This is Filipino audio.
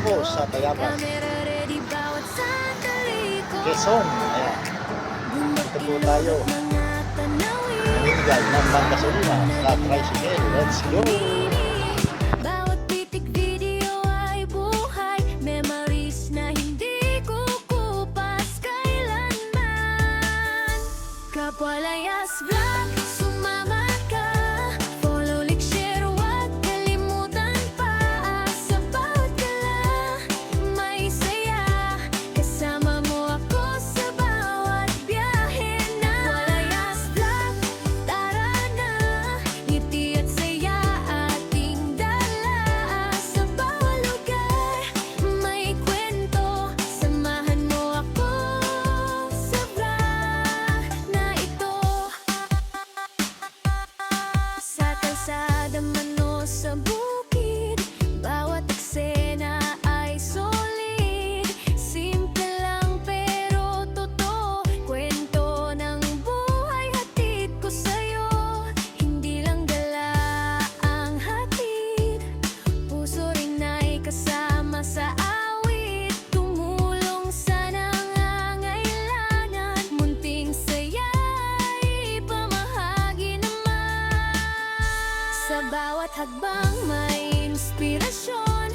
ako sa Tayabas, Quezon. Ayan, dito po tayo namimigay ng panggasolina sa tricycle. Let's go! Bawat pitik video ay buhay, memories na hindi kukupas kailanman. Kapwa Layas Vlog, sumama ka. Follow, like, share, huwag kalimutan pa. Sa bawat gala, may saya. Kasama mo ako sa bawat biyahe na. Kapwa Layas Vlog, tara na. Ngiti at saya ating dala. Sa bawat lugar, may kwento. Samahan mo ako sa vlog na ito. Sa kalsada man o sa bukid, bawat eksena ay solid. Simple lang pero totoo, kwento ng buhay hatid ko sa'yo. Hindi lang dala ang hatid, puso rin ay kasama sa awit. Tumulong sa nangangailangan, munting saya ay pamahagi naman. Sa bawat hakbang may inspirasyon,